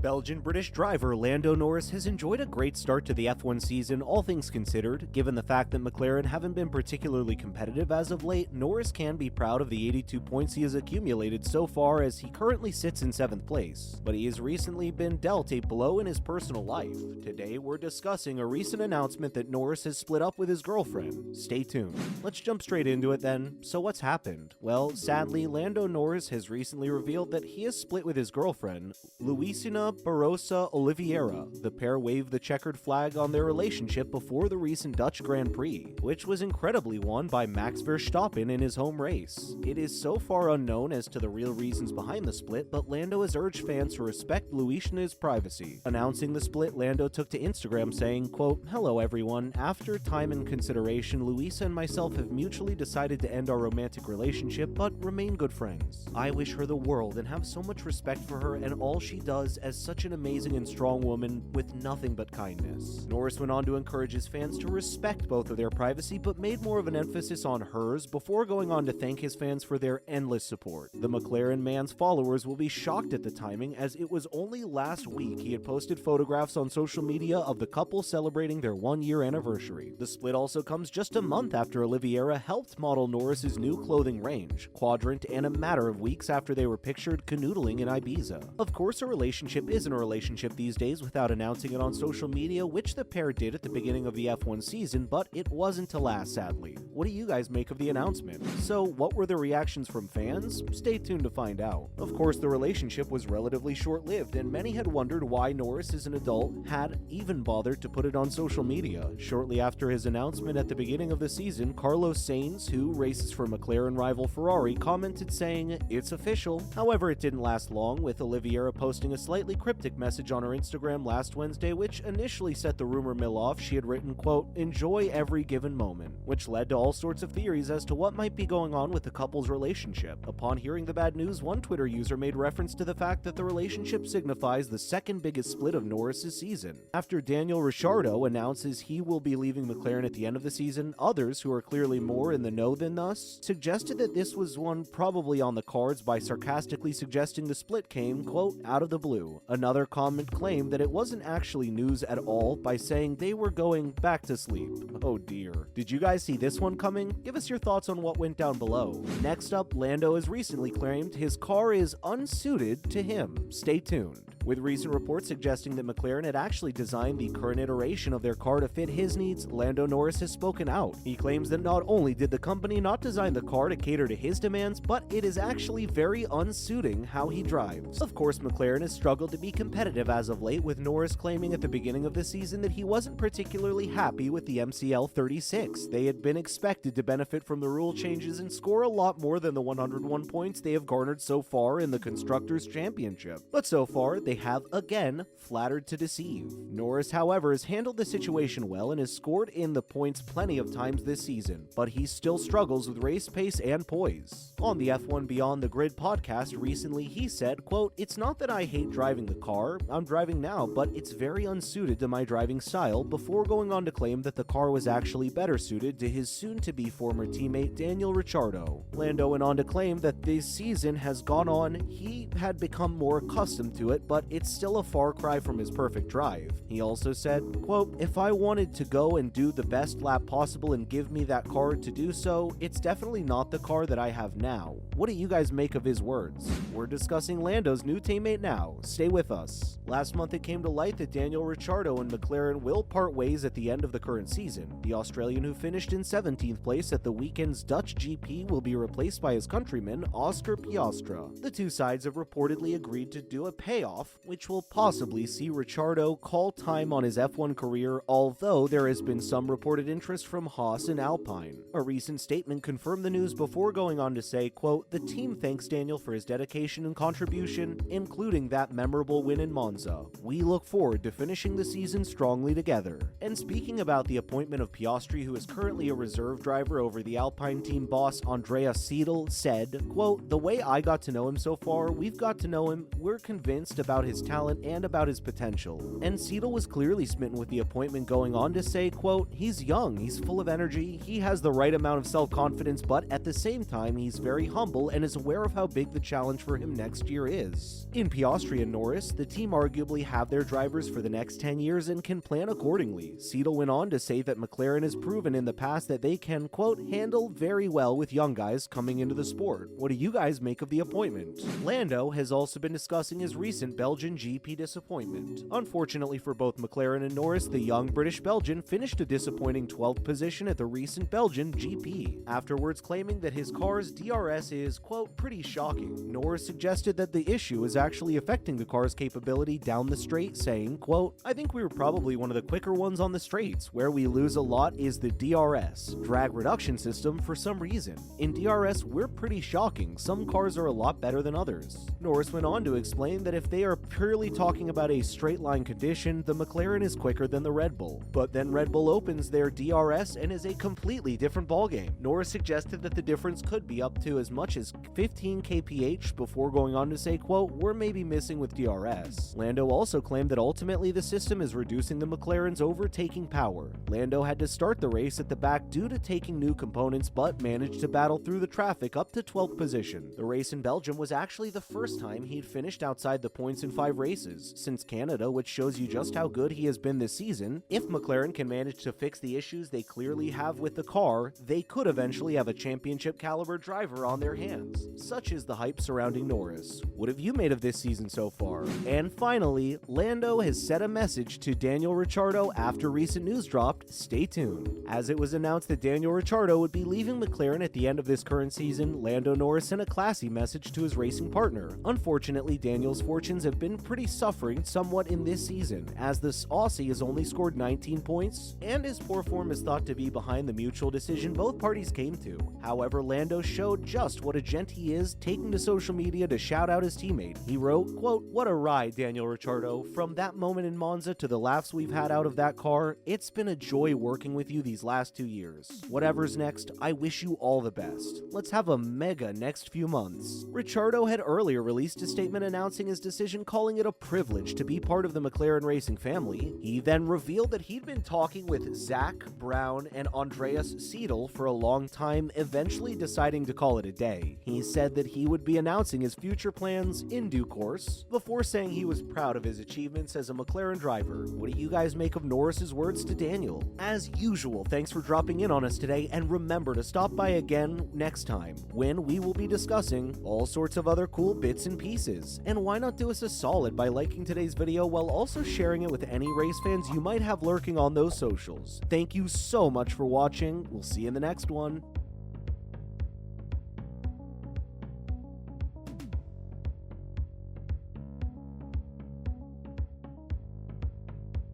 Belgian-British driver Lando Norris has enjoyed a great start to the F1 season, all things considered. Given the fact that McLaren haven't been particularly competitive as of late, Norris can be proud of the 82 points he has accumulated so far, as he currently sits in 7th place. But he has recently been dealt a blow in his personal life. Today we're discussing a recent announcement that Norris has split up with his girlfriend. Stay tuned. Let's jump straight into it then. So what's happened? Well, sadly, Lando Norris has recently revealed that he has split with his girlfriend, Luisina Barossa Oliveira. The pair waved the checkered flag on their relationship before the recent Dutch Grand Prix, which was incredibly won by Max Verstappen in his home race. It is so far unknown as to the real reasons behind the split, but Lando has urged fans to respect Luisina's privacy. Announcing the split, Lando took to Instagram saying, quote, "Hello everyone, after time and consideration, Luisa and myself have mutually decided to end our romantic relationship, but remain good friends. I wish her the world and have so much respect for her and all she does as such an amazing and strong woman with nothing but kindness." Norris went on to encourage his fans to respect both of their privacy, but made more of an emphasis on hers before going on to thank his fans for their endless support. The McLaren man's followers will be shocked at the timing, as it was only last week he had posted photographs on social media of the couple celebrating their 1-year anniversary. The split also comes just a month after Oliveira helped model Norris's new clothing range, Quadrant, and a matter of weeks after they were pictured canoodling in Ibiza. Of course, a relationship isn't a relationship these days without announcing it on social media, which the pair did at the beginning of the F1 season, but it wasn't to last, sadly. What do you guys make of the announcement? So, what were the reactions from fans? Stay tuned to find out. Of course, the relationship was relatively short-lived, and many had wondered why Norris, as an adult, had even bothered to put it on social media. Shortly after his announcement at the beginning of the season, Carlos Sainz, who races for McLaren rival Ferrari, commented saying, "It's official." However, it didn't last long, with Oliveira posting a slightly cryptic message on her Instagram last Wednesday, which initially set the rumor mill off. She had written, quote, "Enjoy every given moment," which led to all sorts of theories as to what might be going on with the couple's relationship. Upon hearing the bad news, one Twitter user made reference to the fact that the relationship signifies the second biggest split of Norris's season. After Daniel Ricciardo announces he will be leaving McLaren at the end of the season, others, who are clearly more in the know than us, suggested that this was one probably on the cards by sarcastically suggesting the split came, quote, "out of the blue." Another comment claimed that it wasn't actually news at all by saying they were going back to sleep. Oh dear. Did you guys see this one coming? Give us your thoughts on what went down below. Next up, Lando has recently claimed his car is unsuited to him. Stay tuned. With recent reports suggesting that McLaren had actually designed the current iteration of their car to fit his needs, Lando Norris has spoken out. He claims that not only did the company not design the car to cater to his demands, but it is actually very unsuiting how he drives. Of course, McLaren has struggled to be competitive as of late, with Norris claiming at the beginning of the season that he wasn't particularly happy with the MCL 36. They had been expected to benefit from the rule changes and score a lot more than the 101 points they have garnered so far in the Constructors' Championship. But so far, they have again flattered to deceive. Norris, however, has handled the situation well and has scored in the points plenty of times this season, but he still struggles with race pace and poise. On the F1 Beyond the Grid podcast recently, he said, quote, "It's not that I hate driving the car I'm driving now, but it's very unsuited to my driving style," before going on to claim that the car was actually better suited to his soon-to-be former teammate Daniel Ricciardo. Lando went on to claim that this season has gone on, he had become more accustomed to it, but it's still a far cry from his perfect drive. He also said, quote, "If I wanted to go and do the best lap possible and give me that car to do so, it's definitely not the car that I have now." What do you guys make of his words? We're discussing Lando's new teammate now. Stay with us. Last month it came to light that Daniel Ricciardo and McLaren will part ways at the end of the current season. The Australian, who finished in 17th place at the weekend's Dutch GP, will be replaced by his countryman Oscar Piastra. The two sides have reportedly agreed to do a payoff, which will possibly see Ricciardo call time on his F1 career, although there has been some reported interest from Haas and Alpine. A recent statement confirmed the news before going on to say, quote, "The team thanks Daniel for his dedication and contribution, including that memorable win in Monza. We look forward to finishing the season strongly together." And speaking about the appointment of Piastri, who is currently a reserve driver over the Alpine team boss Andrea Seidl, said, quote, "The way I got to know him so far, we've got to know him, we're convinced about about his talent and about his potential. And Seidel was clearly smitten with the appointment, going on to say, quote, "He's young, he's full of energy, he has the right amount of self-confidence, but at the same time, he's very humble and is aware of how big the challenge for him next year is." In Piastri and Norris, the team arguably have their drivers for the next 10 years and can plan accordingly. Seidel went on to say that McLaren has proven in the past that they can, quote, "handle very well with young guys coming into the sport." What do you guys make of the appointment? Lando has also been discussing his recent Belgian GP disappointment. Unfortunately for both McLaren and Norris, the young British Belgian finished a disappointing 12th position at the recent Belgian GP, afterwards claiming that his car's DRS is, quote, "pretty shocking." Norris suggested that the issue is actually affecting the car's capability down the straight, saying, quote, "I think we were probably one of the quicker ones on the straights. Where we lose a lot is the DRS, drag reduction system, for some reason. In DRS, we're pretty shocking. Some cars are a lot better than others." Norris went on to explain that if they are purely talking about a straight line condition, the McLaren is quicker than the Red Bull. But then Red Bull opens their DRS and is a completely different ballgame. Norris suggested that the difference could be up to as much as 15 kph before going on to say, quote, "we're maybe missing with DRS." Lando also claimed that ultimately the system is reducing the McLaren's overtaking power. Lando had to start the race at the back due to taking new components, but managed to battle through the traffic up to 12th position. The race in Belgium was actually the first time he'd finished outside the points in 5 races since Canada, which shows you just how good he has been this season. If McLaren can manage to fix the issues they clearly have with the car, they could eventually have a championship caliber driver on their hands. Such is the hype surrounding Norris. What have you made of this season so far? And finally, Lando has sent a message to Daniel Ricciardo after recent news dropped. Stay tuned. As it was announced that Daniel Ricciardo would be leaving McLaren at the end of this current season, Lando Norris sent a classy message to his racing partner. Unfortunately, Daniel's fortunes have been pretty suffering somewhat in this season, as this Aussie has only scored 19 points, and his poor form is thought to be behind the mutual decision both parties came to. However, Lando showed just what a gent he is, taking to social media to shout out his teammate. He wrote, quote, "What a ride, Daniel Ricciardo. From that moment in Monza to the laughs we've had out of that car, it's been a joy working with you these last 2 years. Whatever's next, I wish you all the best. Let's have a mega next few months." Ricciardo had earlier released a statement announcing his decision, calling it a privilege to be part of the McLaren racing family. He then revealed that he'd been talking with Zach Brown and Andreas Seidel for a long time, eventually deciding to call it a day. He said that he would be announcing his future plans in due course, before saying he was proud of his achievements as a McLaren driver. What do you guys make of Norris's words to Daniel? As usual, thanks for dropping in on us today, and remember to stop by again next time, when we will be discussing all sorts of other cool bits and pieces. And why not do us a solid by liking today's video while also sharing it with any race fans you might have lurking on those socials. Thank you so much for watching. We'll see you in the next one.